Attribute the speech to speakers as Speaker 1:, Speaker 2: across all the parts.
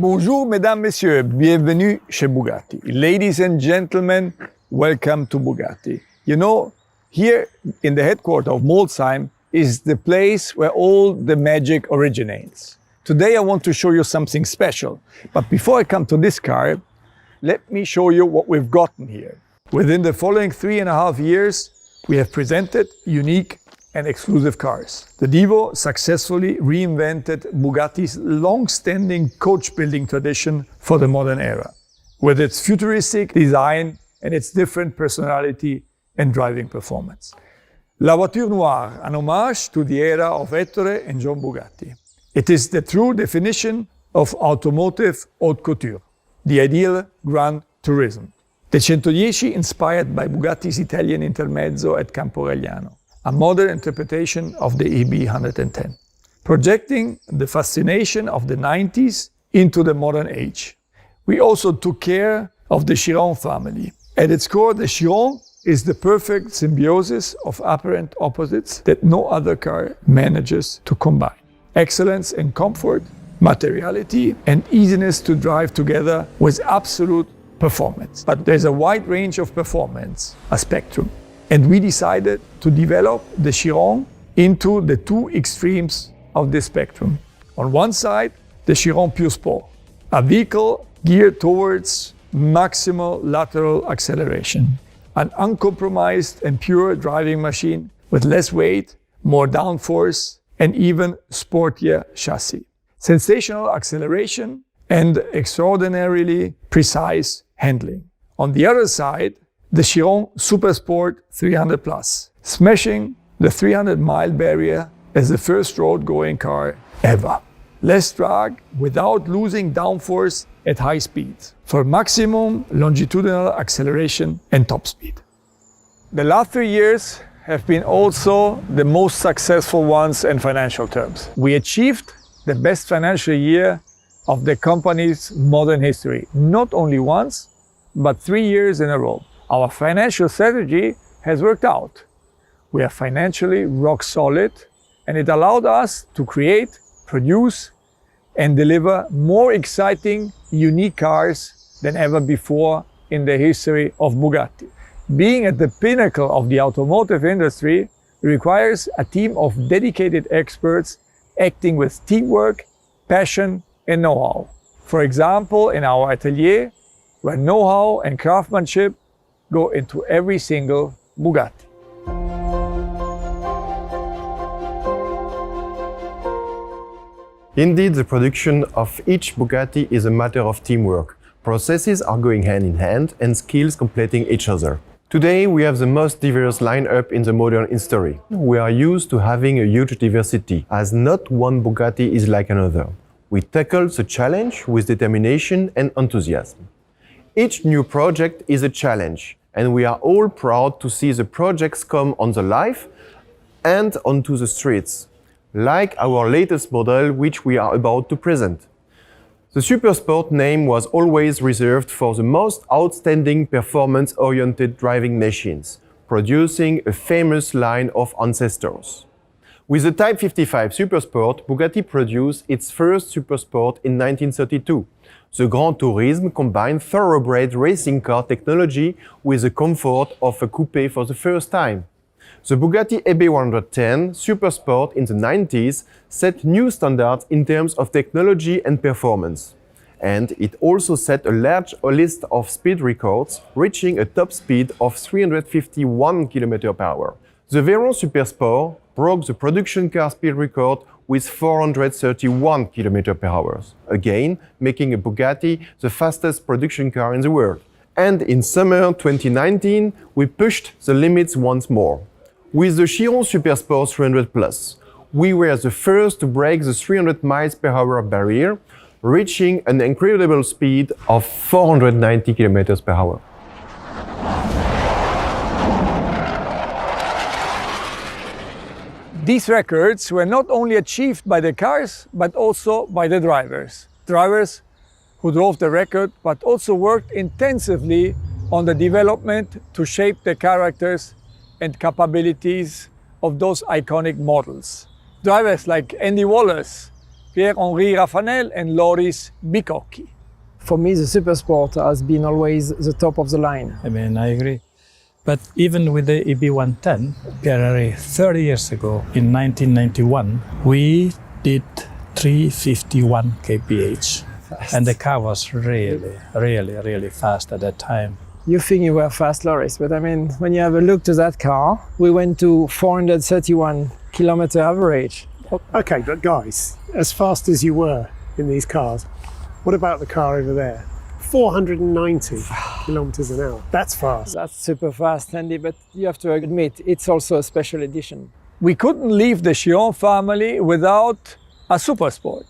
Speaker 1: Bonjour, mesdames, messieurs. Bienvenue chez Bugatti. Ladies and gentlemen, welcome to Bugatti. You know, here in the headquarters of Molsheim is the place where all the magic originates. Today I want to show you something special. But before I come to this car, let me show you what we've gotten here. Within the following 3.5 years, we have presented unique and exclusive cars. The Divo successfully reinvented Bugatti's long-standing coach-building tradition for the modern era, with its futuristic design and its different personality and driving performance. La Voiture Noire, an homage to the era of Ettore and John Bugatti. It is the true definition of automotive haute couture, the ideal Grand Tourism. The 110 inspired by Bugatti's Italian intermezzo at Campo Galliano, a modern interpretation of the EB 110, projecting the fascination of the 90s into the modern age. We also took care of the Cheron family. At its core, the Cheron is the perfect symbiosis of apparent opposites that no other car manages to combine. Excellence and comfort, materiality and easiness to drive together with absolute performance. But there's a wide range of performance, a spectrum. And we decided to develop the Cheron into the two extremes of this spectrum. On one side, the Cheron Pure Sport, a vehicle geared towards maximal lateral acceleration, an uncompromised and pure driving machine with less weight, more downforce, and even sportier chassis. Sensational acceleration and extraordinarily precise handling. On the other side, the Cheron Super Sport 300 Plus, smashing the 300-mile barrier as the first road-going car ever. Less drag without losing downforce at high speeds for maximum longitudinal acceleration and top speed. The last 3 years have been also the most successful ones in financial terms. We achieved the best financial year of the company's modern history, not only once, but 3 years in a row. Our financial strategy has worked out. We are financially rock solid, and it allowed us to create, produce, and deliver more exciting, unique cars than ever before in the history of Bugatti. Being at the pinnacle of the automotive industry requires a team of dedicated experts acting with teamwork, passion, and know-how. For example, in our atelier, where know-how and craftsmanship go into every single Bugatti.
Speaker 2: Indeed, the production of each Bugatti is a matter of teamwork. Processes are going hand in hand and skills completing each other. Today, we have the most diverse lineup in the modern history. We are used to having a huge diversity, as not one Bugatti is like another. We tackle the challenge with determination and enthusiasm. Each new project is a challenge, and we are all proud to see the projects come on the life and onto the streets, like our latest model which we are about to present. The Supersport name was always reserved for the most outstanding performance-oriented driving machines, producing a famous line of ancestors. With the Type 55 Supersport, Bugatti produced its first Supersport in 1932. The Grand Tourisme combined thoroughbred racing car technology with the comfort of a coupe for the first time. The Bugatti EB110 Supersport in the 90s set new standards in terms of technology and performance. And it also set a large list of speed records, reaching a top speed of 351 km/h. The Veyron Supersport broke the production car speed record with 431 km/h, again making a Bugatti the fastest production car in the world. And in summer 2019, we pushed the limits once more. With the Cheron Supersport 300 Plus, we were the first to break the 300 mph barrier, reaching an incredible speed of 490 km/h.
Speaker 1: These records were not only achieved by the cars, but also by the drivers. Drivers who drove the record, but also worked intensively on the development to shape the characters and capabilities of those iconic models. Drivers like Andy Wallace, Pierre-Henri Raffanel and Loris Bicocchi.
Speaker 3: For me, the Supersport has been always the top of the line.
Speaker 4: I mean, I agree. But even with the EB110, Pierre, 30 years ago, in 1991, we did 351 kph.
Speaker 3: Fast.
Speaker 4: And the car was really fast at that time.
Speaker 3: You think you were fast, Loris, but I mean, when you have a look to that car, we went to 431 kilometer average.
Speaker 5: Okay, but guys, as fast as you were in these cars, what about the car over there? 490 kilometers an hour. That's fast.
Speaker 3: That's super fast, Andy, but you have to admit, it's also a special edition.
Speaker 1: We couldn't leave the Cheron family without a Supersport.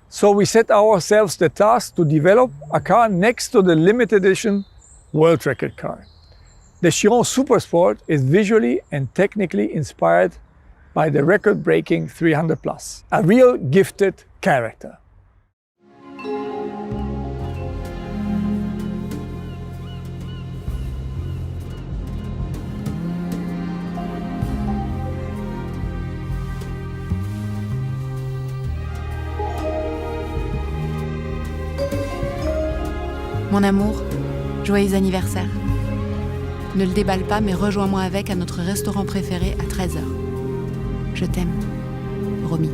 Speaker 1: So we set ourselves the task to develop a car next to the limited edition world record car. The Cheron Supersport is visually and technically inspired by the record-breaking 300 Plus, a real gifted character.
Speaker 6: Mon amour, joyeux anniversaire. Ne le déballe pas, mais rejoins-moi avec à notre restaurant préféré à 13h. Je t'aime. Romy.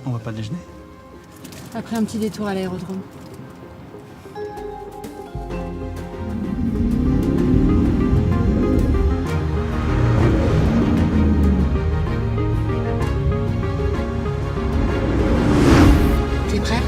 Speaker 7: On va pas déjeuner?
Speaker 6: Après un petit détour à l'aérodrome. T'es prêt?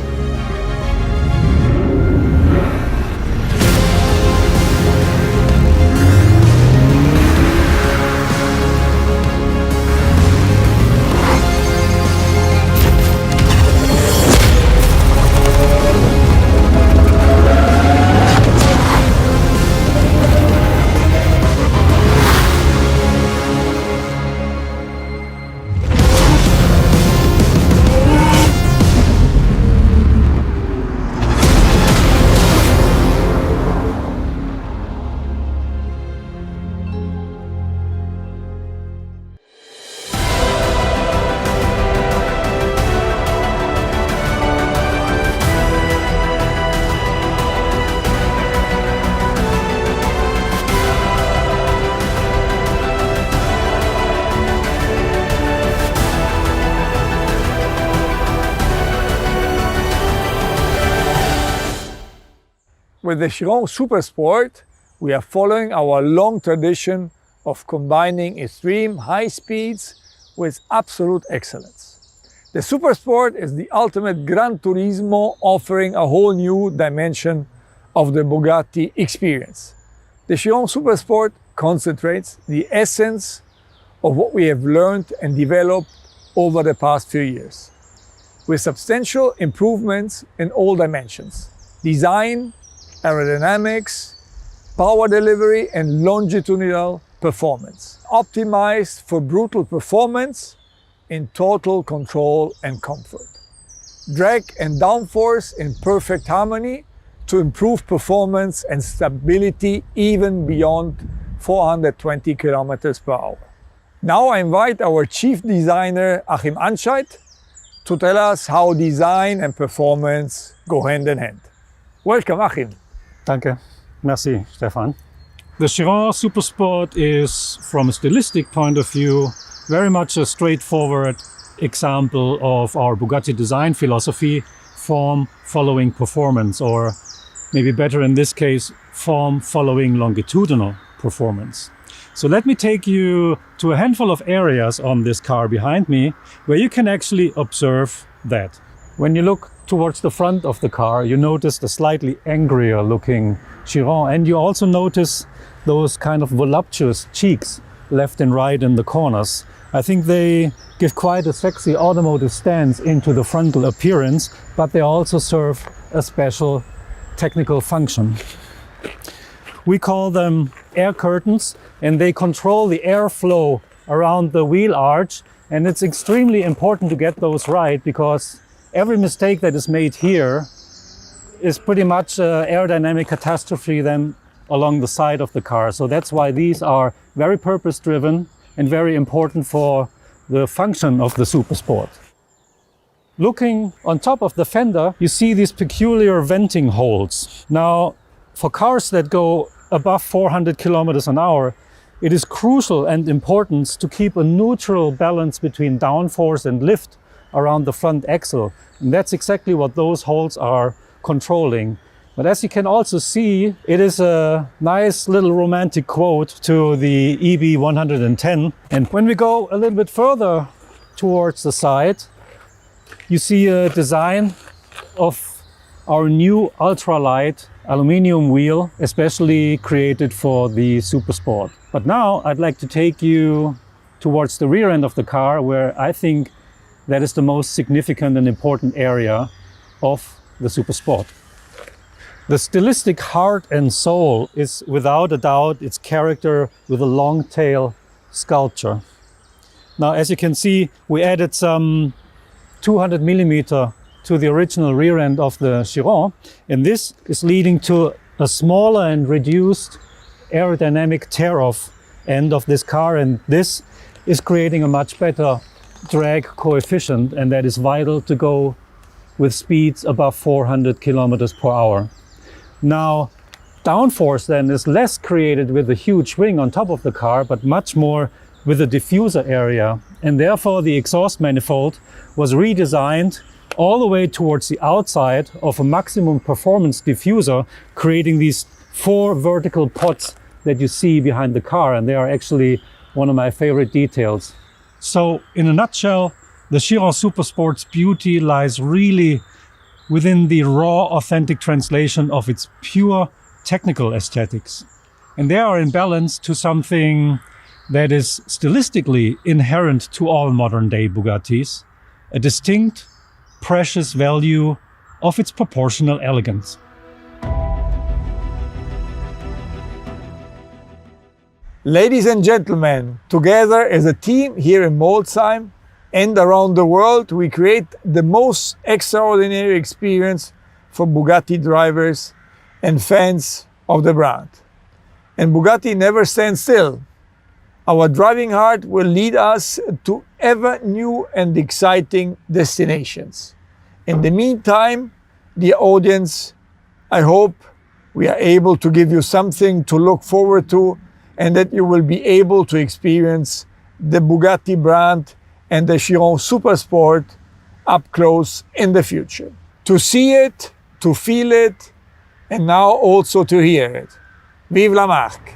Speaker 1: With the Cheron Supersport, we are following our long tradition of combining extreme high speeds with absolute excellence. The Supersport is the ultimate Gran Turismo, offering a whole new dimension of the Bugatti experience. The Cheron Supersport concentrates the essence of what we have learned and developed over the past few years, with substantial improvements in all dimensions: design, aerodynamics, power delivery, and longitudinal performance, optimized for brutal performance in total control and comfort. Drag and downforce in perfect harmony to improve performance and stability even beyond 420 kilometers per hour. Now I invite our chief designer, Achim Anscheit, to tell us how design and performance go hand in hand. Welcome, Achim.
Speaker 7: Danke. Merci, Stefan.
Speaker 8: The Cheron Supersport is, from a stylistic point of view, very much a straightforward example of our Bugatti design philosophy: form following performance, or maybe better in this case, form following longitudinal performance. So let me take you to a handful of areas on this car behind me where you can actually observe that. When you look towards the front of the car, you notice the slightly angrier looking Chiron, and you also notice those kind of voluptuous cheeks left and right in the corners. I think they give quite a sexy automotive stance into the frontal appearance, but they also serve a special technical function. We call them air curtains, and they control the airflow around the wheel arch, and it's extremely important to get those right, because every mistake that is made here is pretty much an aerodynamic catastrophe then along the side of the car. So that's why these are very purpose-driven and very important for the function of the Super Sport. Looking on top of the fender, you see these peculiar venting holes. Now, for cars that go above 400 kilometers an hour, it is crucial and important to keep a neutral balance between downforce and lift around the front axle. And that's exactly what those holes are controlling. But as you can also see, it is a nice little romantic quote to the EB110. And when we go a little bit further towards the side, you see a design of our new ultralight aluminium wheel, especially created for the Super Sport. But now I'd like to take you towards the rear end of the car, where I think that is the most significant and important area of the Super Sport. The stylistic heart and soul is without a doubt its character with a long tail sculpture. Now, as you can see, we added some 200 millimeter to the original rear end of the Chiron, and this is leading to a smaller and reduced aerodynamic tear-off end of this car, and this is creating a much better drag coefficient, and that is vital to go with speeds above 400 kilometers per hour. Now, downforce then is less created with the huge wing on top of the car, but much more with the diffuser area, and therefore the exhaust manifold was redesigned all the way towards the outside of a maximum performance diffuser, creating these 4 vertical pods that you see behind the car, and they are actually one of my favorite details. So in a nutshell, the Chiron Super Sport's beauty lies really within the raw, authentic translation of its pure technical aesthetics. And they are in balance to something that is stylistically inherent to all modern-day Bugattis, a distinct, precious value of its proportional elegance.
Speaker 1: Ladies and gentlemen, together as a team here in Molsheim and around the world, we create the most extraordinary experience for Bugatti drivers and fans of the brand. And Bugatti never stands still. Our driving heart will lead us to ever new and exciting destinations. In the meantime, dear audience, I hope we are able to give you something to look forward to, and that you will be able to experience the Bugatti brand and the Chiron Super Sport up close in the future. To see it, to feel it, and now also to hear it. Vive la marque!